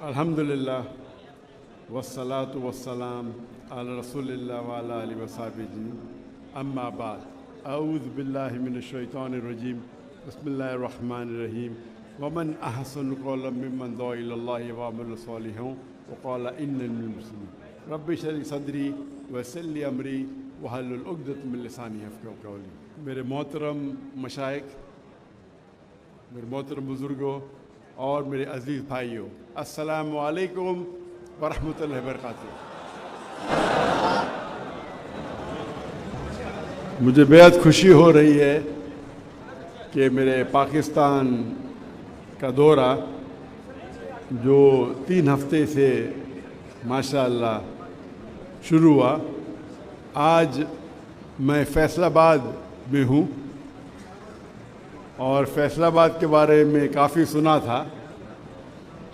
الحمدللہ والصلاة والسلام علی رسول اللہ وعلی آلہ وصحبہ اجمعین، اما بعد، اعوذ باللہ من الشیطان الرجیم، بسم اللہ الرحمن الرحیم۔ ومن احسن قولا ممن دعا الی اللہ وعمل صالحا وقال انی من المسلمین۔ رب اشرح لی صدری ویسر لی امری واحلل عقدۃ من لسانی یفقہوا قولی۔ میرے محترم مشائخ، میرے محترم بزرگوں اور میرے عزیز بھائیوں، السلام علیکم ورحمۃ اللہ وبرکاتہ۔ مجھے بہت خوشی ہو رہی ہے کہ میرے پاکستان کا دورہ جو 3 ہفتے سے ماشاءاللہ شروع ہوا، آج میں فیصل آباد میں ہوں اور فیصل آباد کے بارے میں کافی سنا تھا،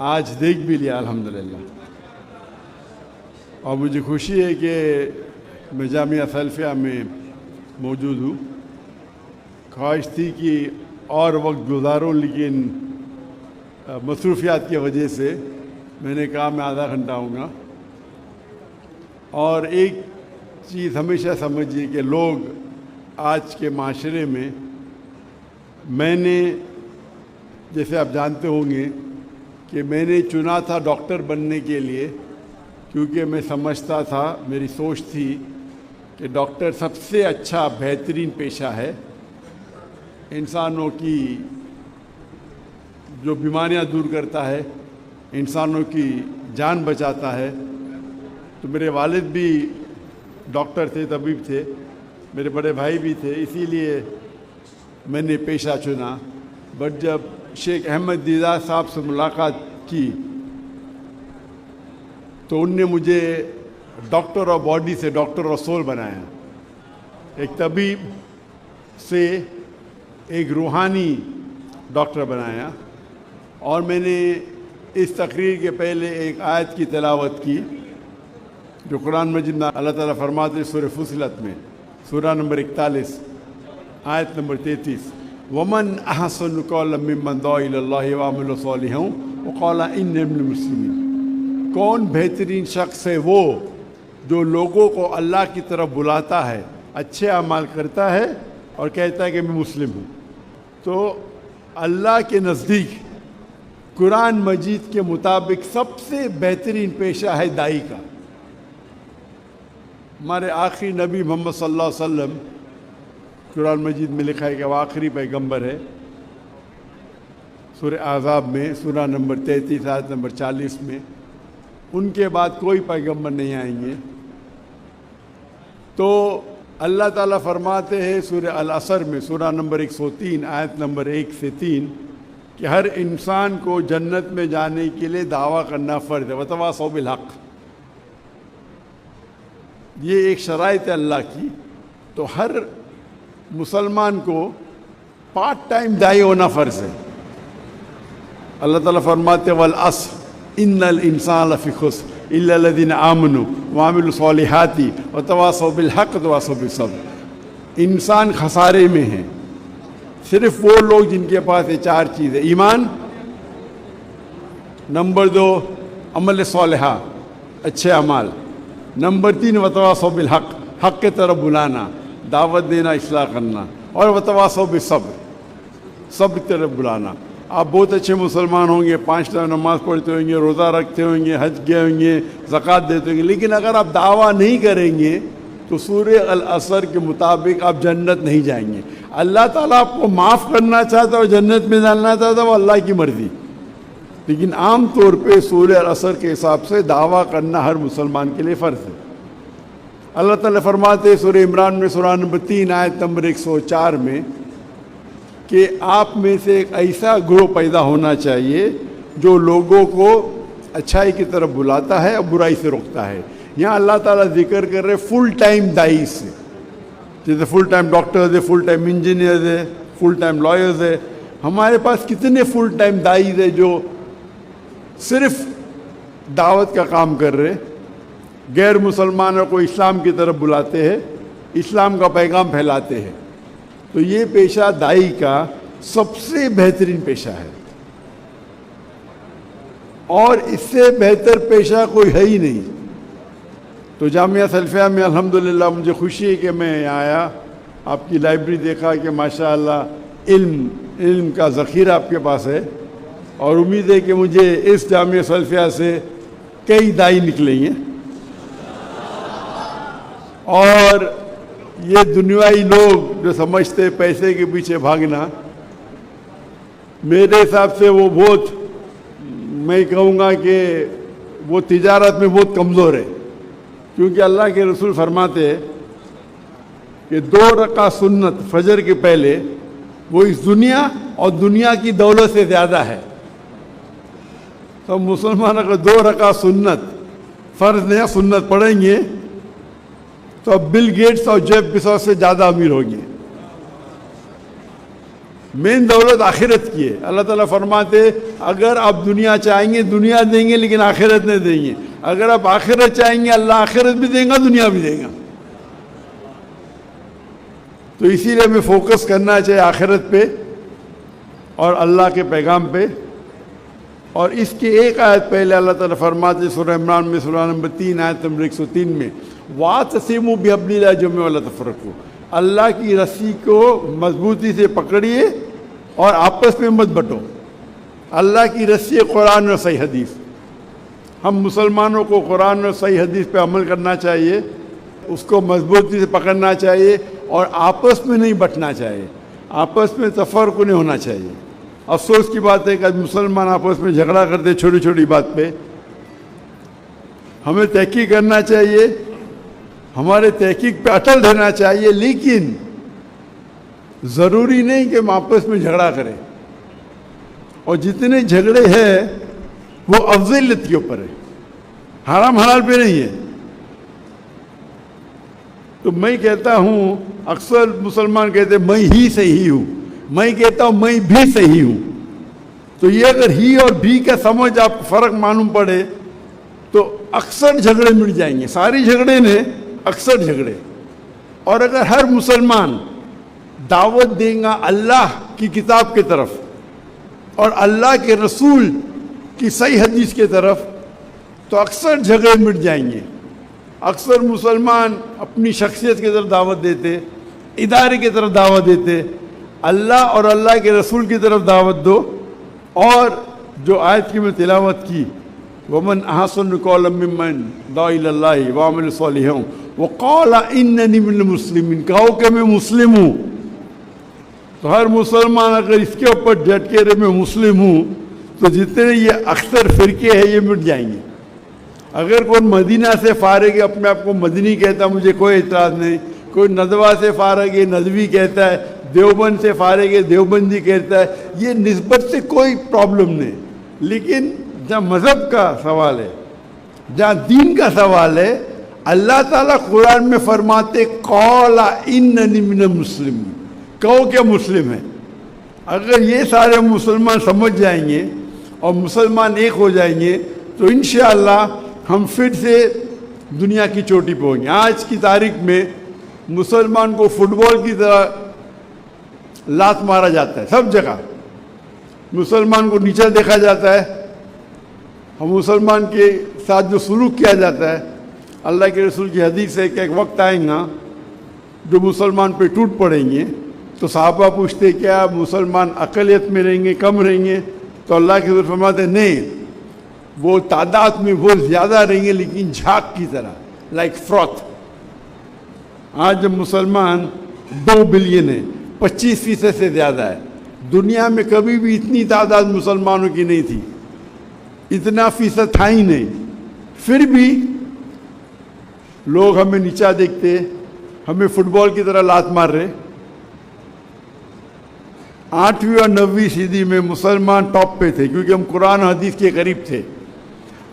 آج دیکھ بھی لیا الحمدللہ، اور مجھے خوشی ہے کہ میں جامعہ سلفیہ میں موجود ہوں۔ خواہش تھی کہ اور وقت گزاروں، لیکن مصروفیات کی وجہ سے میں نے کہا میں آدھا گھنٹہ آؤں گا۔ اور ایک چیز ہمیشہ سمجھیے کہ لوگ آج کے معاشرے میں نے جیسے آپ جانتے ہوں گے کہ میں نے چنا تھا ڈاکٹر بننے کے لیے، کیونکہ میں سمجھتا تھا، میری سوچ تھی کہ ڈاکٹر سب سے اچھا بہترین پیشہ ہے، انسانوں کی جو بیماریاں دور کرتا ہے، انسانوں کی جان بچاتا ہے۔ تو میرے والد بھی ڈاکٹر تھے، طبیب تھے، میرے بڑے بھائی بھی تھے، اسی لیے میں نے پیشہ چنا۔ بٹ جب شیخ احمد دیدار صاحب سے ملاقات کی تو ان نے مجھے ڈاکٹر آف باڈی سے ڈاکٹر آف سول بنایا، ایک طبیب سے ایک روحانی ڈاکٹر بنایا۔ اور میں نے اس تقریر کے پہلے ایک آیت کی تلاوت کی جو قرآن مجید میں اللہ تعالیٰ فرماتے ہیں سورہ فصلت میں، سورہ نمبر 41 آیت نمبر 33، ومن احسن قولا ممن دعا الی اللہ وعمل صالحا وقال انی من المسلمین۔ کون بہترین شخص ہے؟ وہ جو لوگوں کو اللہ کی طرف بلاتا ہے، اچھے اعمال کرتا ہے اور کہتا ہے کہ میں مسلم ہوں۔ تو اللہ کے نزدیک قرآن مجید کے مطابق سب سے بہترین پیشہ ہے داعی کا۔ ہمارے آخری نبی محمد صلی اللہ علیہ وسلم، قرآن مجید میں لکھا ہے کہ وہ آخری پیغمبر ہے، سورہ احزاب میں سورہ نمبر 33 آیت نمبر 40 میں، ان کے بعد کوئی پیغمبر نہیں آئیں گے۔ تو اللہ تعالیٰ فرماتے ہیں سورہ العصر میں سورہ نمبر 103 آیت نمبر 1 سے 3 کہ ہر انسان کو جنت میں جانے کے لیے دعویٰ کرنا فرض ہے، وتواصوا بالحق۔ یہ ایک شرائط ہے اللہ کی۔ تو ہر مسلمان کو پارٹ ٹائم داعی ہونا فرض ہے۔ اللہ تعالیٰ فرماتے ہیں والعصر ان الانسان لفی خسر الا الذین آمنوا وعملوا الصالحات وتواصوا بالحق وتواصوا بالصبر۔ انسان خسارے میں ہے، صرف وہ لوگ جن کے پاس یہ 4 چیزیں، ایمان، نمبر 2 عمل صالحہ، اچھے اعمال، نمبر 3 وتواصوا بالحق، حق کی طرف بلانا، دعوت دینا، اصلاح کرنا، اور وتواصوا بالصبر، صبر کی طرف بلانا۔ آپ بہت اچھے مسلمان ہوں گے، 5 ٹائم نماز پڑھتے ہوں گے، روزہ رکھتے ہوں گے، حج گئے ہوں گے، زکوٰۃ دیتے ہوں گے، لیکن اگر آپ دعویٰ نہیں کریں گے تو سورہ العصر کے مطابق آپ جنت نہیں جائیں گے۔ اللہ تعالیٰ آپ کو معاف کرنا چاہتا ہے اور جنت میں ڈالنا چاہتا ہے، وہ اللہ کی مرضی، لیکن عام طور پہ سورہ العصر کے حساب سے دعویٰ کرنا ہر مسلمان کے لیے فرض ہے۔ اللہ تعالیٰ فرماتے ہیں سورہ عمران میں سورہ نمبر 3 آیت نمبر 104 میں کہ آپ میں سے ایک ایسا گروہ پیدا ہونا چاہیے جو لوگوں کو اچھائی کی طرف بلاتا ہے اور برائی سے روکتا ہے۔ یہاں اللہ تعالیٰ ذکر کر رہے فل ٹائم داعی سے، جیسے فل ٹائم ڈاکٹرز ہے، فل ٹائم انجینئرز ہے، فل ٹائم لائرز ہے۔ ہمارے پاس کتنے فل ٹائم داعیز ہے جو صرف دعوت کا کام کر رہے، غیر مسلمانوں کو اسلام کی طرف بلاتے ہیں، اسلام کا پیغام پھیلاتے ہیں۔ تو یہ پیشہ داعی کا سب سے بہترین پیشہ ہے۔ اور اس سے بہتر پیشہ کوئی ہے ہی نہیں. تو جامعہ سلفیہ میں الحمدللہ مجھے خوشی ہے کہ میں یہاں آیا, آپ کی لائبریری دیکھا کہ ماشاءاللہ علم کا ذخیرہ آپ کے پاس ہے, اور امید ہے کہ مجھے اس جامعہ سلفیہ سے کئی دائی نکلیں گے. اور یہ دنیائی لوگ جو سمجھتے پیسے کے پیچھے بھاگنا, میرے حساب سے وہ بہت, میں کہوں گا کہ وہ تجارت میں بہت کمزور ہے. کیونکہ اللہ کے رسول فرماتے ہیں کہ 2 رکعت سنت فجر کے پہلے وہ اس دنیا اور دنیا کی دولت سے زیادہ ہے. تو مسلمان اگر 2 رکعت سنت فرض نہیں سنت پڑھیں گے تو اب بل گیٹس اور جیف بیزوس سے زیادہ امیر ہوں گے. مین دولت آخرت کی ہے. اللہ تعالیٰ فرماتے اگر آپ دنیا چاہیں گے دنیا دیں گے لیکن آخرت نہیں دیں گے. اگر آپ آخرت چاہیں گے اللہ آخرت بھی دیں گا دنیا بھی دیں گا. تو اسی لیے ہمیں فوکس کرنا چاہیے آخرت پہ اور اللہ کے پیغام پہ. اور اس کے ایک آیت پہلے اللہ تعالیٰ فرماتے سورہ عمران میں سورہ نمبر 3 آیت نمبر 103 میں وَاعْتَصِمُوا بِحَبْلِ اللَّهِ جَمِيعًا وَلَا تَفَرَّقُوا, اللہ کی رسی کو مضبوطی سے پکڑیے اور آپس میں مت بٹو. اللہ کی رسی قرآن اور صحیح حدیث. ہم مسلمانوں کو قرآن اور صحیح حدیث پہ عمل کرنا چاہیے, اس کو مضبوطی سے پکڑنا چاہیے اور آپس میں نہیں بٹنا چاہیے, آپس میں تفرق نہیں ہونا چاہیے. افسوس کی بات ہے کہ آج مسلمان آپس میں جھگڑا کرتے چھوٹی چھوٹی بات پہ. ہمیں تحقیق کرنا چاہیے, ہمارے تحقیق پہ اٹل رہنا چاہیے, لیکن ضروری نہیں کہ ہم آپس میں جھگڑا کریں. اور جتنے جھگڑے ہیں وہ افضلیت کے اوپر ہے, حرام حلال پہ نہیں ہے. تو میں کہتا ہوں, اکثر مسلمان کہتے ہیں میں ہی صحیح ہوں, میں کہتا ہوں میں بھی صحیح ہوں. تو یہ اگر ہی اور بھی کا سمجھ آپ کو فرق معلوم پڑے تو اکثر جھگڑے مٹ جائیں گے. ساری جھگڑے نے اکثر جھگڑے. اور اگر ہر مسلمان دعوت دیں گا اللہ کی کتاب کی طرف اور اللہ کے رسول کی صحیح حدیث کی طرف تو اکثر جھگڑے مٹ جائیں گے. اکثر مسلمان اپنی شخصیت کی طرف دعوت دیتے, ادارے کی طرف دعوت دیتے, اللہ اور اللہ کے رسول کی طرف دعوت دو. اور جو آیت کی میں تلاوت کی وَمَنْ أَحْسَنُ قَوْلًا مِّمَّنْ دَعَا إِلَى اللَّهِ وَعَمِلَ صَالِحًا وَقَالَ إِنَّنِي مِنَ الْمُسْلِمِينَ, کہو کہ میں مسلم ہوں. تو ہر مسلمان اگر اس کے اوپر ڈٹ کے رہے میں مسلم ہوں تو جتنے یہ اکثر فرقے ہیں یہ مٹ جائیں گے. اگر کوئی مدینہ سے فارغ ہے, اپنے آپ کو مدنی کہتا ہے, مجھے کوئی اعتراض نہیں. کوئی ندوہ سے فارغ ہے, ندوی کہتا ہے. دیوبند سے فارغ ہے, دیوبندی کہتا ہے. یہ نسبت سے کوئی پرابلم نہیں. لیکن جہاں مذہب کا سوال ہے, جہاں دین کا سوال ہے, اللہ تعالیٰ قرآن میں فرماتے قال اننی من المسلمین, کہو کہ مسلم ہے. اگر یہ سارے مسلمان سمجھ جائیں گے اور مسلمان ایک ہو جائیں گے تو انشاءاللہ ہم پھر سے دنیا کی چوٹی پہ ہوں گے. آج کی تاریخ میں مسلمان کو فٹ بال کی طرح لات مارا جاتا ہے, سب جگہ مسلمان کو نیچا دیکھا جاتا ہے. ہم مسلمان کے ساتھ جو سلوک کیا جاتا ہے, اللہ کے رسول کی حدیث ہے کہ ایک وقت آئیں گا جو مسلمان پہ ٹوٹ پڑیں گے. تو صحابہ پوچھتے کیا مسلمان اقلیت میں رہیں گے, کم رہیں گے؟ تو اللہ کے رسول فرماتے نہیں, وہ تعداد میں بہت زیادہ رہیں گے لیکن جھاگ کی طرح, لائک فروتھ. آج جب مسلمان 2 بلین ہے, 25% سے زیادہ ہے. دنیا میں کبھی بھی اتنی تعداد مسلمانوں کی نہیں تھی, اتنا فیصد تھا ہی نہیں. پھر بھی لوگ ہمیں نیچا دیکھتے, ہمیں فٹ بال کی طرح لات مار رہے. 8ویں اور 9ویں صدی میں مسلمان ٹاپ پہ تھے کیونکہ ہم قرآن و حدیث کے قریب تھے.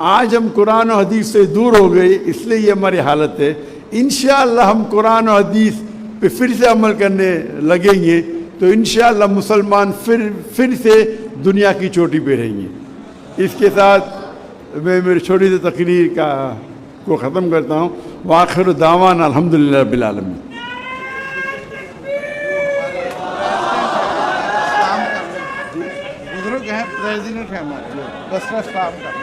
آج ہم قرآن و حدیث سے دور ہو گئے, اس لیے یہ ہماری حالت ہے. انشاءاللہ ہم قرآن و حدیث پہ پھر سے عمل کرنے لگیں گے تو انشاءاللہ مسلمان پھر سے دنیا کی چوٹی پہ رہیں گے. اس کے ساتھ میں میری چھوٹی سی تقریر کو ختم کرتا ہوں. وآخر دعوانا الحمدللہ رب العالمین. بزرگ ہیں, پریزیڈنٹ ہیں ہمارے, بس کام کر